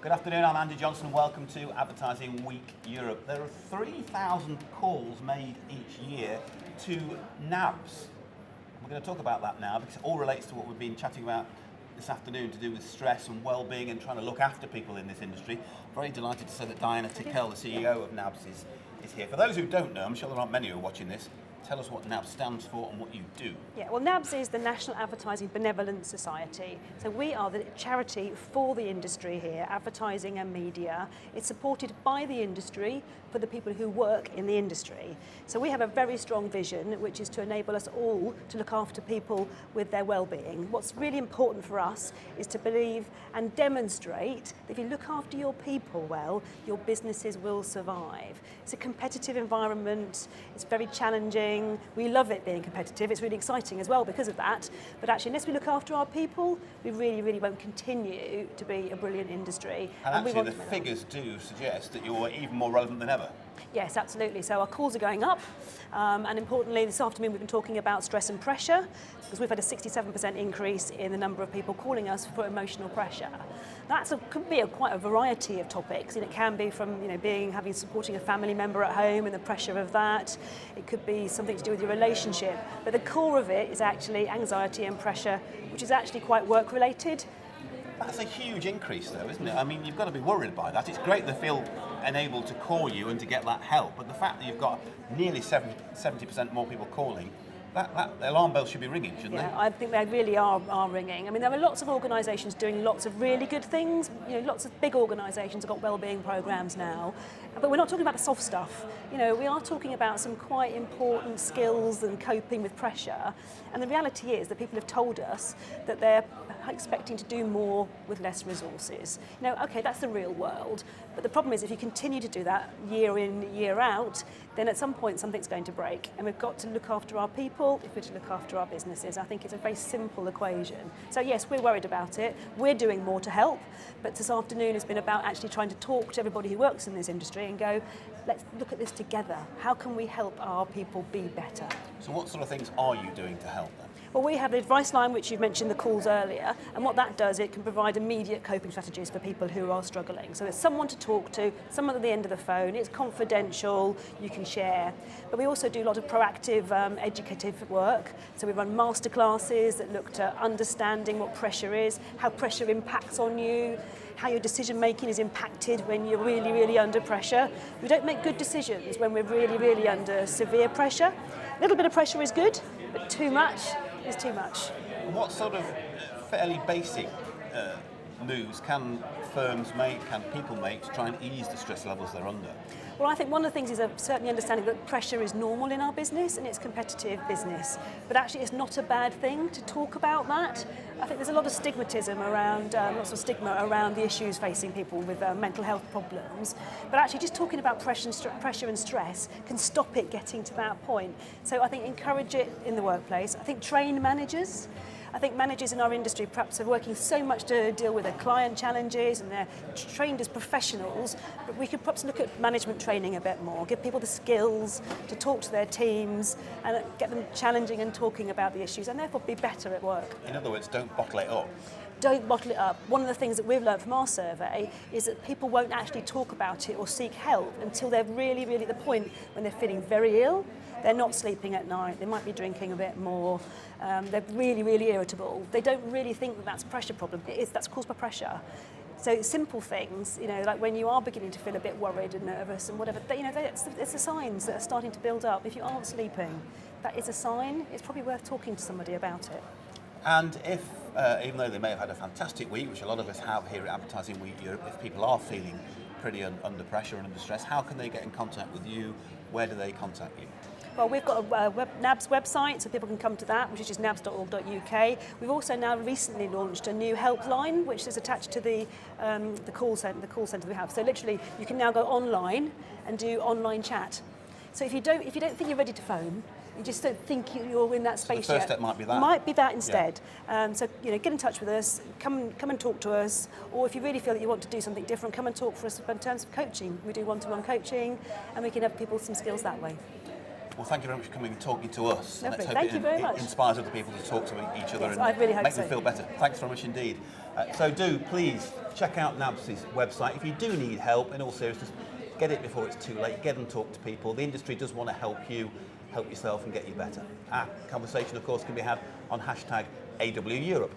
Good afternoon, I'm Andy Johnson. Welcome to Advertising Week Europe. There are 3,000 calls made each year to NABS. We're going to talk about that now because it all relates to what we've been chatting about this afternoon to do with stress and well-being and trying to look after people in this industry. Very delighted to say that Diana Tickell, the CEO of NABS, is here. For those who don't know, I'm sure there aren't many who are watching this, tell us what NABS stands for and what you do. Yeah, well, NABS is the National Advertising Benevolent Society. So we are the charity for the industry here, advertising and media. It's supported by the industry for the people who work in the industry. So we have a very strong vision, which is to enable us all to look after people with their well-being. What's really important for us is to believe and demonstrate that if you look after your people well, your businesses will survive. It's a competitive environment, it's very challenging. We love it being competitive. It's really exciting as well because of that. But actually, unless we look after our people, we really won't continue to be a brilliant industry. And actually, the figures do suggest that you're even more relevant than ever. Yes, absolutely. So our calls are going up. And importantly, this afternoon we've been talking about stress and pressure because we've had a 67% increase in the number of people calling us for emotional pressure. That could be quite a variety of topics, and it can be from supporting a family member at home and the pressure of that. It could be something to do with your relationship, but the core of it is actually anxiety and pressure, which is actually quite work-related. That's a huge increase, though, isn't it? I mean, you've got to be worried by that. It's great they feel enabled to call you and to get that help, but the fact that you've got nearly 70% more people calling, that alarm bell should be ringing, shouldn't they? I think they really are ringing. I mean, there are lots of organisations doing lots of really good things. You know, lots of big organisations have got wellbeing programmes now, but we're not talking about the soft stuff. You know, we are talking about some quite important skills and coping with pressure. And the reality is that people have told us that they're expecting to do more with less resources. You know, okay, that's the real world. But the problem is if you continue to do that year in, year out, then at some point something's going to break. And we've got to look after our people if we're to look after our businesses. I think it's a very simple equation. So yes, we're worried about it. We're doing more to help. But this afternoon has been about actually trying to talk to everybody who works in this industry and go, let's look at this together. How can we help our people be better? So what sort of things are you doing to help them? Well, we have the advice line, which you mentioned the calls earlier, and what that does, it can provide immediate coping strategies for people who are struggling. So there's someone to talk to, someone at the end of the phone, it's confidential, you can share. But we also do a lot of proactive educative work. So we run masterclasses that look to understanding what pressure is, how pressure impacts on you, how your decision making is impacted when you're really under pressure. We don't make good decisions when we're really under severe pressure. A little bit of pressure is good, but too much is too much. What sort of fairly basic moves can firms make, can people make to try and ease the stress levels they're under? Well, I think one of the things is certainly understanding that pressure is normal in our business and it's competitive business. But actually it's not a bad thing to talk about that. I think there's a lot of stigmatism around, lots of stigma around the issues facing people with mental health problems. But actually just talking about pressure and stress can stop it getting to that point. So I think encourage it in the workplace. I think train managers. I think managers in our industry perhaps are working so much to deal with their client challenges and they're trained as professionals, but we could perhaps look at management training a bit more, give people the skills to talk to their teams and get them challenging and talking about the issues and therefore be better at work. In other words, don't bottle it up. Don't bottle it up. One of the things that we've learned from our survey is that people won't actually talk about it or seek help until they're really at the point when they're feeling very ill. They're not sleeping at night, they might be drinking a bit more, they're really irritable. They don't really think that that's a pressure problem. That's caused by pressure. So simple things, you know, like when you are beginning to feel a bit worried and nervous and whatever, you know, it's the signs that are starting to build up. If you aren't sleeping, that is a sign. It's probably worth talking to somebody about it. And if, even though they may have had a fantastic week, which a lot of us have here at Advertising Week Europe, if people are feeling pretty under pressure and under stress, how can they get in contact with you? Where do they contact you? Well, we've got a NABS website, so people can come to that, which is just nabs.org.uk. We've also now recently launched a new helpline, which is attached to the call centre we have. So literally, you can now go online and do online chat. So if you don't think you're ready to phone, you just don't think you're in that space So the yet. first step might be that. Might be that instead. Yeah. So you know, get in touch with us, come and talk to us, or if you really feel that you want to do something different, come and talk for us in terms of coaching. We do one-to-one coaching, and we can have people some skills that way. Well, thank you very much for coming and talking to us. Lovely. Let's hope Thank you very much. It inspires other people to talk to each other Yes, and I really hope make so. them feel better. Thanks very much indeed. So do please check out NABS's website. If you do need help, in all seriousness, get it before it's too late. Get and talk to people. The industry does want to help you, help yourself and get you better. Our conversation, of course, can be had on #AW Europe.